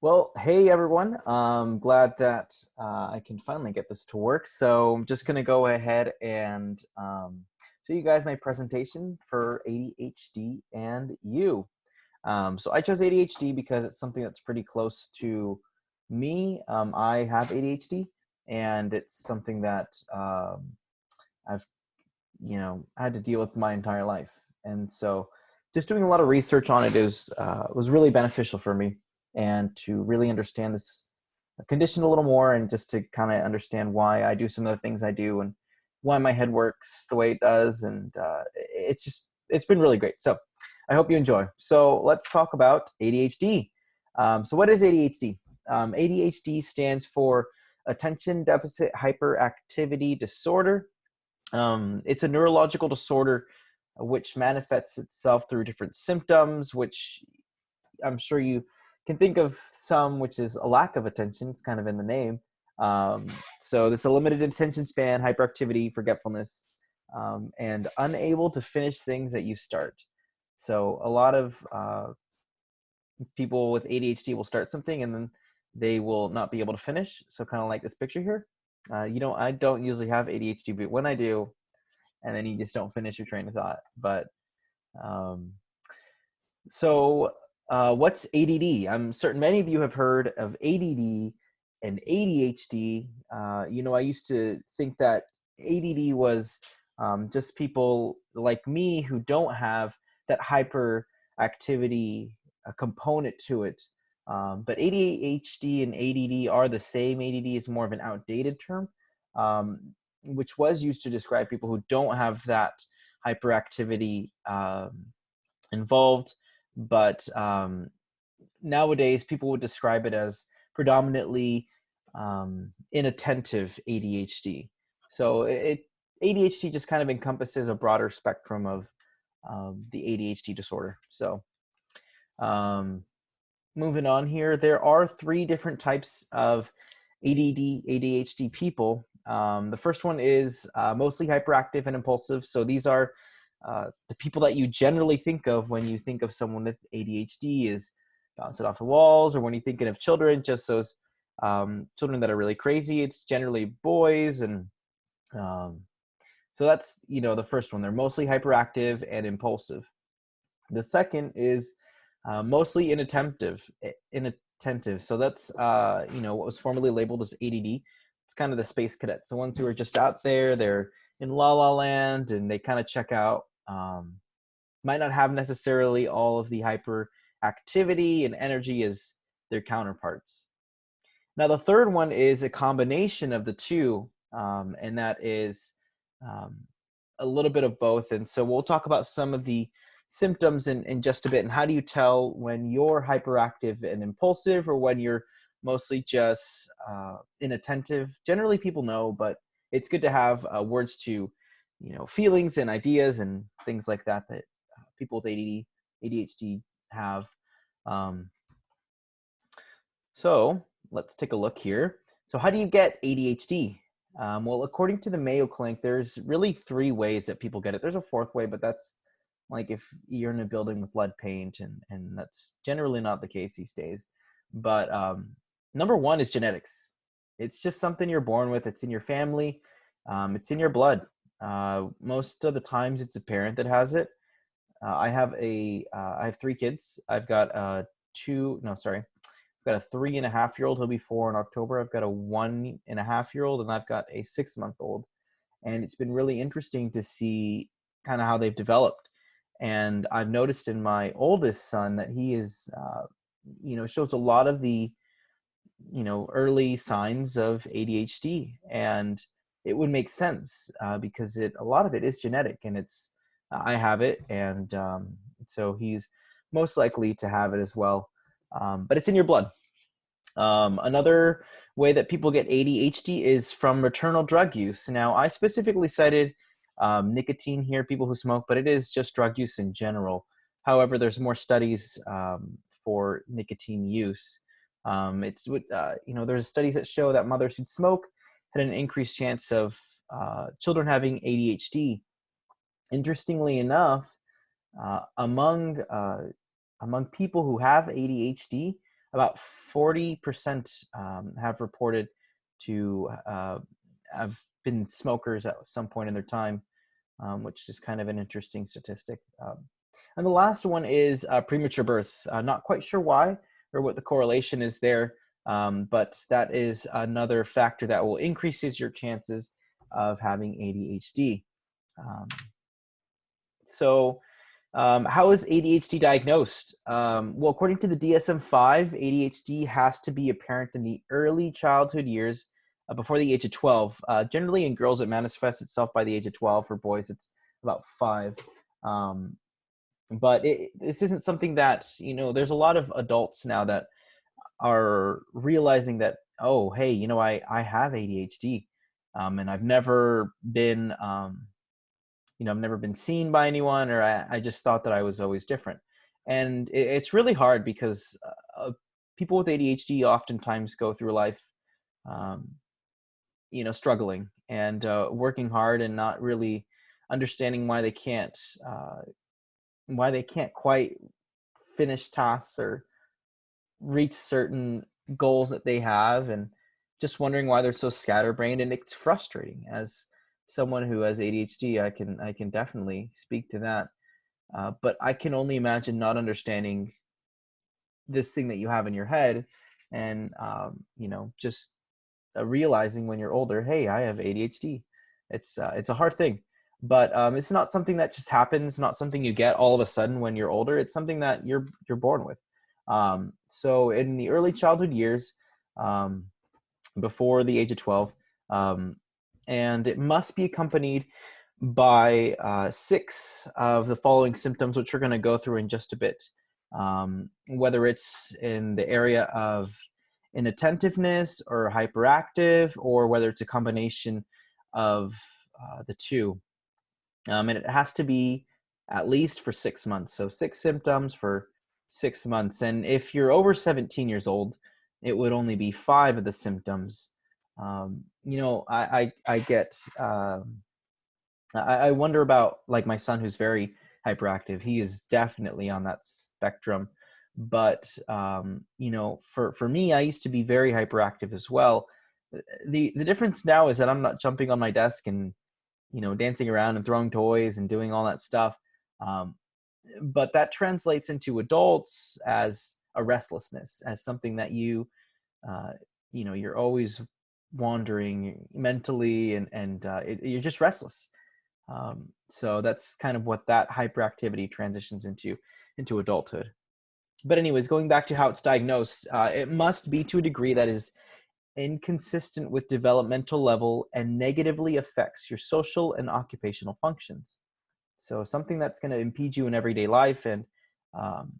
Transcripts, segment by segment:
Well, hey everyone. Glad that I can finally get this to work. So I'm just going to go ahead and show you guys my presentation for ADHD and you. So I chose ADHD because it's something that's pretty close to me. I have ADHD, and it's something that I've, had to deal with my entire life. And so just doing a lot of research on it was really beneficial for me, and to really understand this condition a little more, and just to kind of understand why I do some of the things I do and why my head works the way it does. And it's been really great. So I hope you enjoy. So let's talk about ADHD. So what is ADHD? ADHD stands for Attention Deficit Hyperactivity Disorder. It's a neurological disorder which manifests itself through different symptoms, which I'm sure you can think of some, which is a lack of attention. It's kind of in the name. So it's a limited attention span, hyperactivity, forgetfulness, and unable to finish things that you start. So a lot of people with ADHD will start something and then they will not be able to finish. So kind of like this picture here. I don't usually have ADHD, but when I do, and then you just don't finish your train of thought. But what's ADD? I'm certain many of you have heard of ADD and ADHD. I used to think that ADD was just people like me who don't have that hyperactivity component to it. But ADHD and ADD are the same. ADD is more of an outdated term, which was used to describe people who don't have that hyperactivity involved. But nowadays, people would describe it as predominantly inattentive ADHD. So ADHD just kind of encompasses a broader spectrum of the ADHD disorder. So moving on here, there are 3 different types of ADD, ADHD people. The first one is mostly hyperactive and impulsive. So these are the people that you generally think of when you think of someone with ADHD, is bouncing off the walls, or when you're thinking of children, just those children that are really crazy. It's generally boys. And so that's, the first one. They're mostly hyperactive and impulsive. The second is mostly inattentive. So that's, what was formerly labeled as ADD. It's kind of the space cadets, the ones who are just out there, they're in la la land, and they kind of check out. Might not have necessarily all of the hyperactivity and energy as their counterparts. Now, the third one is a combination of the two, and that is a little bit of both. And so we'll talk about some of the symptoms in just a bit, and how do you tell when you're hyperactive and impulsive, or when you're mostly just inattentive. Generally, people know, but it's good to have words to, feelings and ideas and things like that people with ADD, ADHD have. So let's take a look here. So how do you get ADHD? Well, according to the Mayo Clinic, there's really 3 ways that people get it. There's a 4th way, but that's like if you're in a building with lead paint, and that's generally not the case these days. But number 1 is genetics. It's just something you're born with. It's in your family. It's in your blood. Most of the times it's a parent that has it. I have 3 kids. I've got I've got a 3.5-year-old. He'll be 4 in October. I've got a 1.5-year-old, and I've got a 6-month-old. And it's been really interesting to see kind of how they've developed. And I've noticed in my oldest son that he is, shows a lot of the, early signs of ADHD. And it would make sense because a lot of it is genetic, and I have it. And so he's most likely to have it as well. But it's in your blood. Another way that people get ADHD is from maternal drug use. Now, I specifically cited nicotine here, people who smoke, but it is just drug use in general. However, there's more studies for nicotine use. There's studies that show that mothers who smoke had an increased chance of children having ADHD. Interestingly enough, among people who have ADHD, about 40% have reported to have been smokers at some point in their time, which is kind of an interesting statistic. And the last one is premature birth. Not quite sure why or what the correlation is there, but that is another factor that will increases your chances of having ADHD. Um, how is ADHD diagnosed? Well, according to the DSM-5, ADHD has to be apparent in the early childhood years before the age of 12. Generally in girls, it manifests itself by the age of 12. For boys, it's about 5. But this isn't something that, there's a lot of adults now that are realizing that, oh, hey, I have ADHD, and I've never been, I've never been seen by anyone, or I just thought that I was always different. And it's really hard because people with ADHD oftentimes go through life, um, struggling and working hard and not really understanding why they can't quite finish tasks or reach certain goals that they have, and just wondering why they're so scatterbrained. And it's frustrating. As someone who has ADHD, I can definitely speak to that. But I can only imagine not understanding this thing that you have in your head, and just realizing when you're older, hey, I have ADHD. It's a hard thing, but it's not something that just happens. Not something you get all of a sudden when you're older. It's something that you're born with. So in the early childhood years, before the age of 12, and it must be accompanied by 6 of the following symptoms, which we're going to go through in just a bit. Whether it's in the area of inattentiveness or hyperactive, or whether it's a combination of the two. And it has to be at least for 6 months. So 6 symptoms for 6 months. And if you're over 17 years old, it would only be 5 of the symptoms. I get, I wonder about, like, my son, who's very hyperactive. He is definitely on that spectrum. But, for me, I used to be very hyperactive as well. The difference now is that I'm not jumping on my desk and, dancing around and throwing toys and doing all that stuff. Um, but that translates into adults as a restlessness, as something that uh, you're always wandering mentally, and you're just restless. So that's kind of what that hyperactivity transitions into adulthood. But anyways, going back to how it's diagnosed, it must be to a degree that is inconsistent with developmental level and negatively affects your social and occupational functions. So something that's going to impede you in everyday life, and um,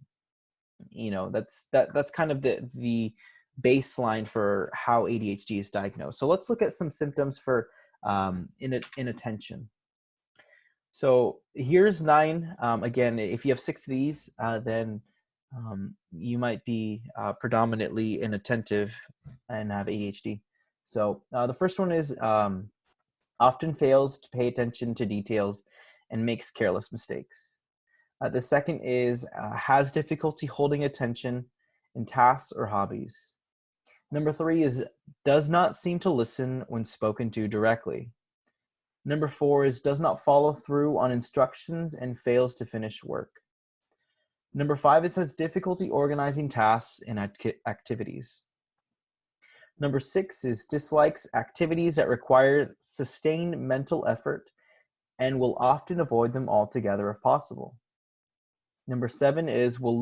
that's kind of the baseline for how ADHD is diagnosed. So let's look at some symptoms for inattention. So here's 9. Again, if you have 6 of these, then you might be predominantly inattentive and have ADHD. So the first one is often fails to pay attention to details and makes careless mistakes. The second is has difficulty holding attention in tasks or hobbies. Number 3 is does not seem to listen when spoken to directly. Number 4 is does not follow through on instructions and fails to finish work. Number 5 is has difficulty organizing tasks and activities. Number 6 is dislikes activities that require sustained mental effort and will often avoid them altogether if possible. Number 7 is will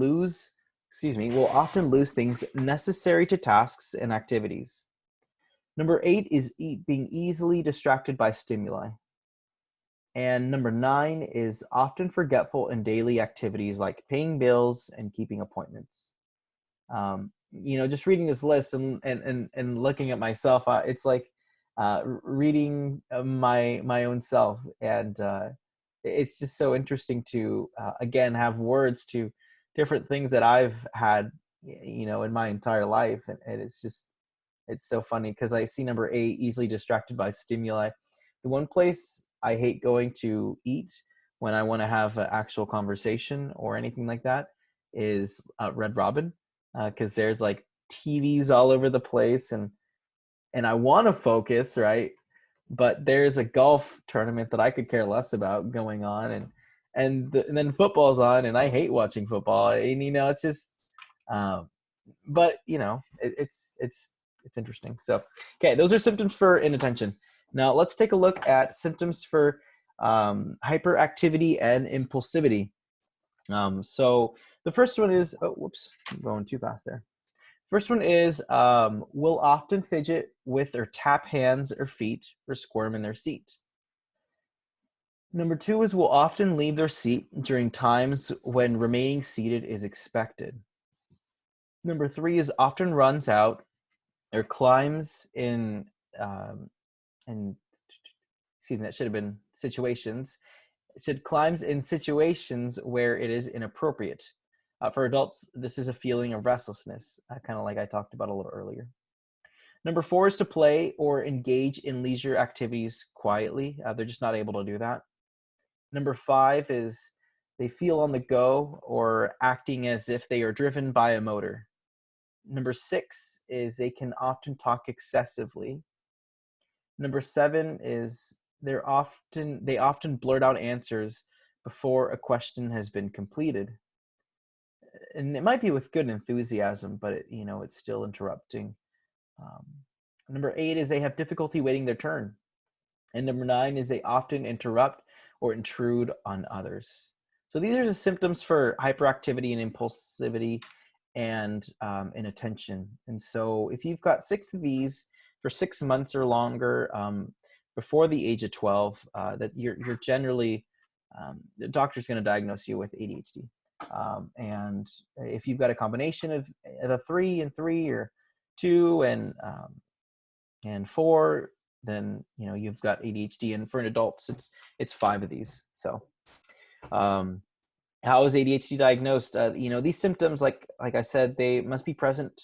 often lose things necessary to tasks and activities. Number 8 is being easily distracted by stimuli. And number 9 is often forgetful in daily activities like paying bills and keeping appointments. Just reading this list and looking at myself, it's like reading my own self, and it's just so interesting to again have words to different things that I've had, in my entire life, and it's so funny because I see number 8, easily distracted by stimuli. The one place I hate going to eat when I want to have an actual conversation or anything like that is Red Robin. because there's like TVs all over the place, and I want to focus, right? But there's a golf tournament that I could care less about going on, and then football's on, and I hate watching football, and it's just, um, but it's interesting. So, okay, those are symptoms for inattention. Now let's take a look at symptoms for hyperactivity and impulsivity. So the first one is, oh, whoops, I'm going too fast there. First one is will often fidget with or tap hands or feet or squirm in their seat. Number two is will often leave their seat during times when remaining seated is expected. Number three is often runs out or climbs in, and excuse me, that should have been situations. It should climbs in situations where it is inappropriate. For adults, this is a feeling of restlessness, kind of like I talked about a little earlier. Number four is to play or engage in leisure activities quietly. They're just not able to do that. Number five is they feel on the go or acting as if they are driven by a motor. Number six is they can often talk excessively. Number seven is they often blurt out answers before a question has been completed. And it might be with good enthusiasm, but it's still interrupting. Um, Number eight is they have difficulty waiting their turn. And number nine is they often interrupt or intrude on others. So these are the symptoms for hyperactivity and impulsivity and inattention. And so if you've got six of these for 6 months or longer before the age of 12, that you're generally, the doctor's going to diagnose you with ADHD. And if you've got a combination of a 3 and 3 or 2 and 4, then you've got ADHD. And for an adults, it's 5 of these. So how is ADHD diagnosed? These symptoms, like I said, they must be present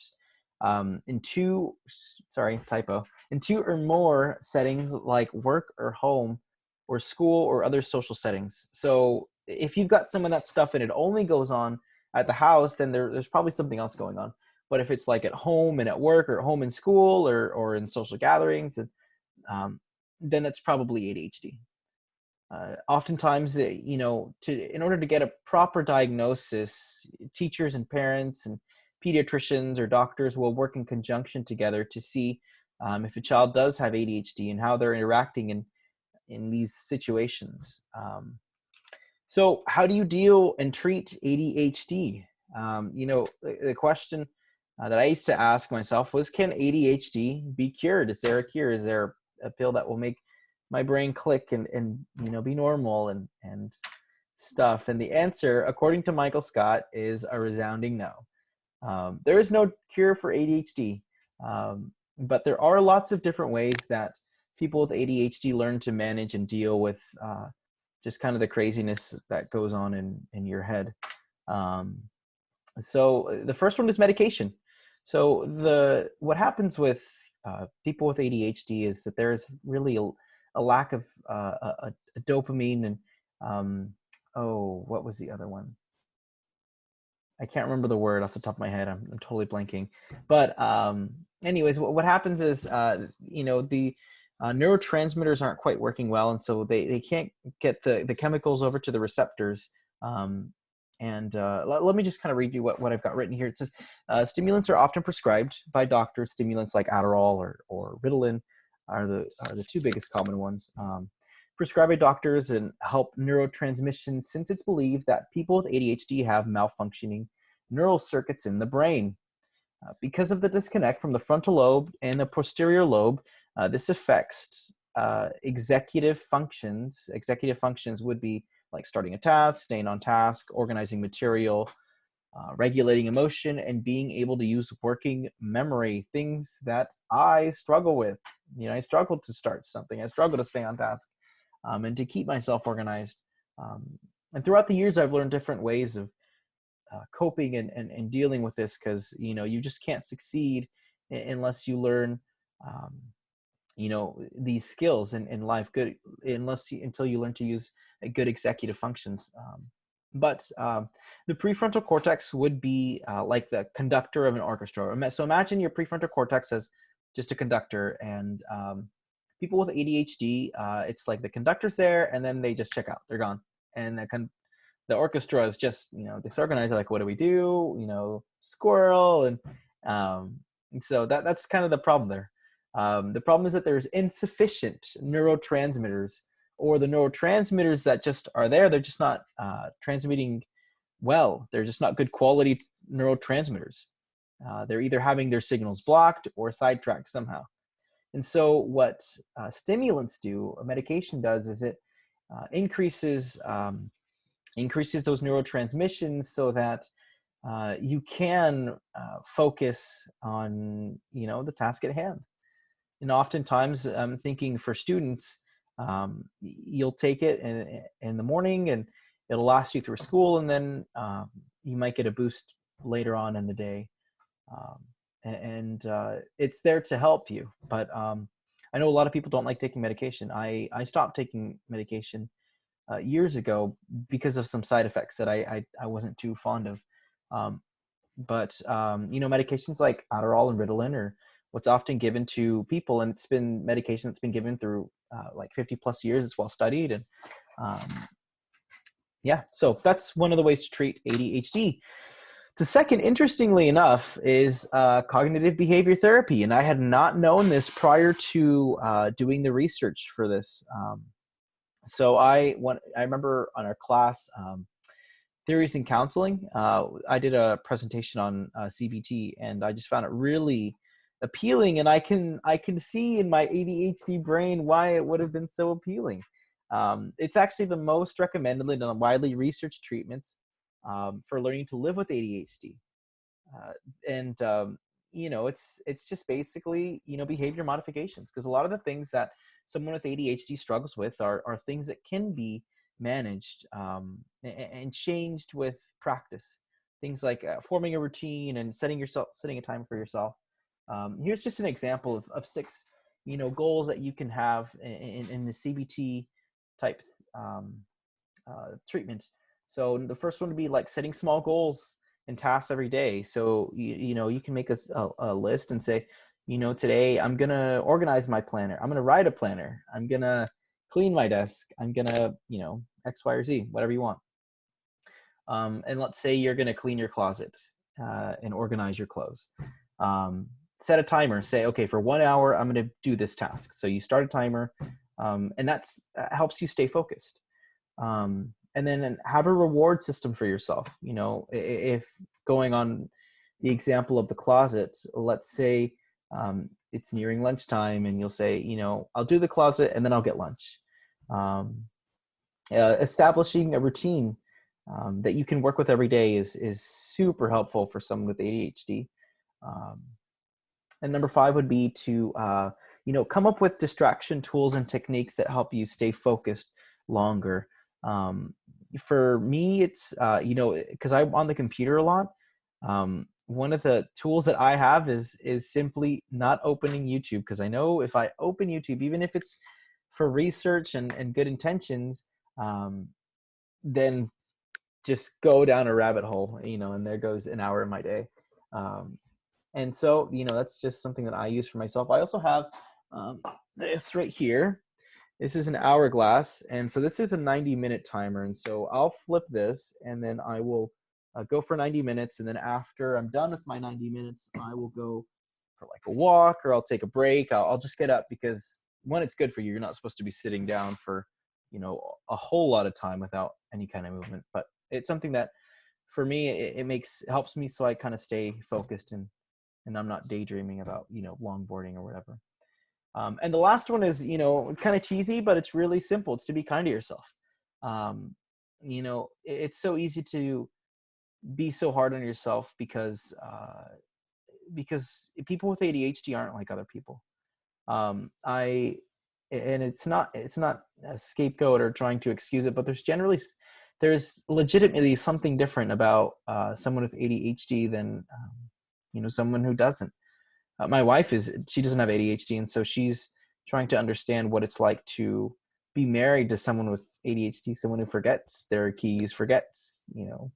in two or more settings, like work or home or school or other social settings. So if you've got some of that stuff and it only goes on at the house, then there's probably something else going on. But if it's like at home and at work or at home in school or in social gatherings, then it's probably ADHD. Oftentimes, in order to get a proper diagnosis, teachers and parents and pediatricians or doctors will work in conjunction together to see if a child does have ADHD and how they're interacting in these situations. So how do you deal and treat ADHD? The question that I used to ask myself was, can ADHD be cured? Is there a cure? Is there a pill that will make my brain click and be normal and stuff? And the answer, according to Michael Scott, is a resounding no. There is no cure for ADHD, but there are lots of different ways that people with ADHD learn to manage and deal with just kind of the craziness that goes on in your head. So the first one is medication. So what happens with people with ADHD is that there's really a lack of a dopamine and what was the other one? I can't remember the word off the top of my head. I'm totally blanking. But anyways, what happens is the neurotransmitters aren't quite working well, and so they can't get the chemicals over to the receptors. Let me just kind of read you what I've got written here. It says stimulants are often prescribed by doctors. Stimulants like Adderall or Ritalin are the two biggest common ones. Prescribed by doctors and help neurotransmission, since it's believed that people with ADHD have malfunctioning neural circuits in the brain. Because of the disconnect from the frontal lobe and the posterior lobe, this affects executive functions. Executive functions would be like starting a task, staying on task, organizing material, regulating emotion, and being able to use working memory, things that I struggle with. I struggle to start something. I struggle to stay on task and to keep myself organized. And throughout the years, I've learned different ways of coping and dealing with this, because you just can't succeed unless you learn these skills in life until you learn to use good executive functions. But the prefrontal cortex would be like the conductor of an orchestra. So imagine your prefrontal cortex as just a conductor, and people with ADHD, it's like the conductor's there, and then they just check out. They're gone. And the orchestra is just, disorganized. Like, what do we do? Squirrel. And so that's kind of the problem there. The problem is that there's insufficient neurotransmitters, or the neurotransmitters that just are there, they're just not transmitting well. They're just not good quality neurotransmitters. They're either having their signals blocked or sidetracked somehow. And so what stimulants do, a medication does, is it increases those neurotransmissions so that you can focus on, the task at hand. And oftentimes, I'm thinking for students, you'll take it in the morning and it'll last you through school, and then you might get a boost later on in the day. And it's there to help you. But I know a lot of people don't like taking medication. I stopped taking medication years ago because of some side effects that I wasn't too fond of. But medications like Adderall and Ritalin are what's often given to people, and it's been medication that's been given through like 50 plus years. It's well studied, and so that's one of the ways to treat ADHD. The second, interestingly enough, is cognitive behavior therapy, and I had not known this prior to doing the research for this. So I remember on our class, Theories in Counseling, I did a presentation on CBT, and I just found it really appealing, and I can see in my ADHD brain why it would have been so appealing. It's actually the most recommended and widely researched treatments for learning to live with ADHD. It's just basically, behavior modifications, because a lot of the things that someone with ADHD struggles with are things that can be managed and changed with practice. Things like forming a routine and setting a time for yourself. Here's just an example of 6, goals that you can have in the CBT type treatment. So the first one would be like setting small goals and tasks every day. So you can make a list and say, today I'm gonna organize my planner. I'm gonna write a planner. I'm gonna clean my desk. I'm gonna X, Y, or Z, whatever you want. And let's say you're gonna clean your closet and organize your clothes. Set a timer. Say, okay, for 1 hour I'm gonna do this task. So you start a timer, and that helps you stay focused. And then have a reward system for yourself. If going on the example of the closet, let's say it's nearing lunchtime, and you'll say, I'll do the closet and then I'll get lunch. Establishing a routine that you can work with every day is super helpful for someone with ADHD. And number 5 would be to come up with distraction tools and techniques that help you stay focused longer. For me, it's because I'm on the computer a lot. One of the tools that I have is simply not opening YouTube, because I know if I open YouTube, even if it's for research and good intentions, then just go down a rabbit hole, and there goes an hour in my day. And so, that's just something that I use for myself. I also have this right here. This is an hourglass, and so this is a 90-minute timer. And so I'll flip this, and then I will go for 90 minutes. And then after I'm done with my 90 minutes, I will go for like a walk, or I'll take a break. I'll just get up, because one, it's good for you. You're not supposed to be sitting down for, a whole lot of time without any kind of movement. But it's something that for me, it helps me so I kind of stay focused and I'm not daydreaming about, longboarding or whatever. And the last one is, kind of cheesy, but it's really simple. It's to be kind to yourself. It's so easy to be so hard on yourself because people with ADHD aren't like other people. And it's not a scapegoat or trying to excuse it, but there's legitimately something different about someone with ADHD than, someone who doesn't. My wife she doesn't have ADHD, and so she's trying to understand what it's like to be married to someone with ADHD, someone who forgets their keys, forgets, you know,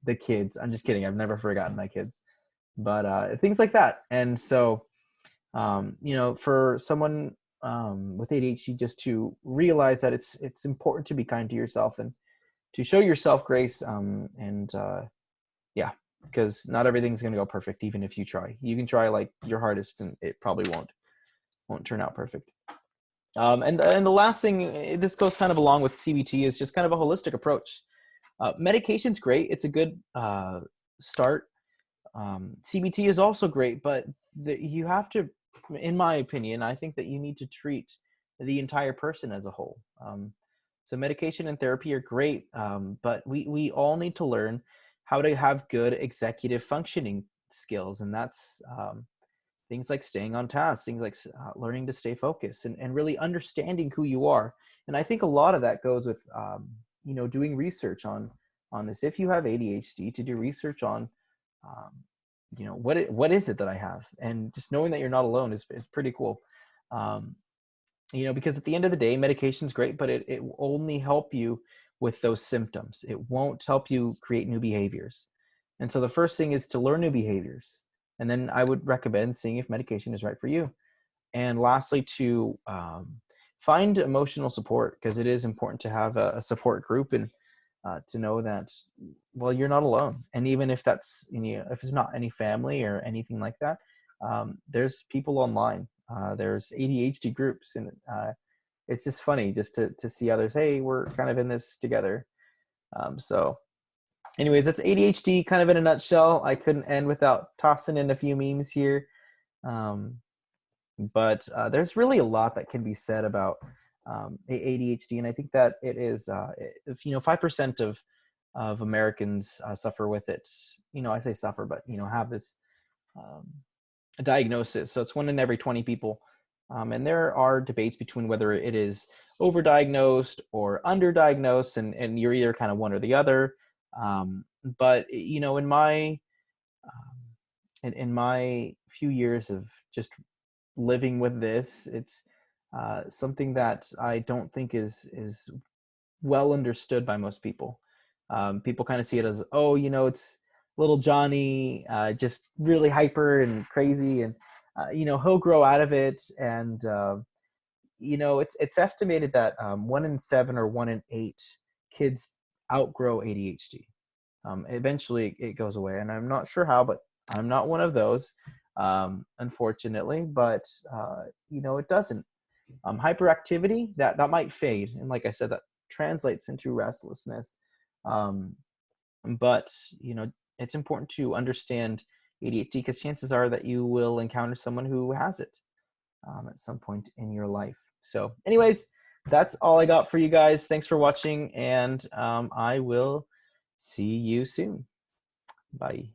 the kids. I'm just kidding. I've never forgotten my kids, but things like that. And so, you know, for someone with ADHD, just to realize that it's important to be kind to yourself and to show yourself grace. Yeah, because not everything's going to go perfect, even if you try. You can try like your hardest, and it probably won't turn out perfect. And the last thing, this goes kind of along with CBT, is just kind of a holistic approach. Medication's great; it's a good start. CBT is also great, but you have to, in my opinion, I think that you need to treat the entire person as a whole. So medication and therapy are great, but we all need to learn how to have good executive functioning skills, and that's things like staying on task, things like learning to stay focused, and really understanding who you are. And I think a lot of that goes with you know, doing research on this. If you have ADHD, to do research on um, you know, what is it that I have, and just knowing that you're not alone is pretty cool. Um, you know, because at the end of the day, medication's great, but it will only help you with those symptoms. It won't help you create new behaviors. And so the first thing is to learn new behaviors. And then I would recommend seeing if medication is right for you. And lastly, to find emotional support, because it is important to have a support group, and to know that, well, you're not alone. And even if that's, you know, if it's not any family or anything like that, there's people online. There's ADHD groups, and it's just funny just to see others. Hey, we're kind of in this together. So anyways, that's ADHD kind of in a nutshell. I couldn't end without tossing in a few memes here. Um, but there's really a lot that can be said about ADHD, and I think that it is, if you know, 5% of Americans suffer with it. You know, I say suffer, but you know, have this a diagnosis. So it's 1 in every 20 people, and there are debates between whether it is overdiagnosed or underdiagnosed, and you're either kind of one or the other. But you know, in my few years of just living with this, it's something that I don't think is well understood by most people. People kind of see it as, oh, you know, it's little Johnny, just really hyper and crazy, and you know, he'll grow out of it. And you know, it's estimated that 1 in 7 or 1 in 8 kids outgrow ADHD. Eventually, it goes away, and I'm not sure how, but I'm not one of those, unfortunately. But you know, it doesn't. Hyperactivity, that might fade, and like I said, that translates into restlessness. Um, but you know, it's important to understand ADHD, because chances are that you will encounter someone who has it at some point in your life. So anyways, that's all I got for you guys. Thanks for watching, and I will see you soon. Bye.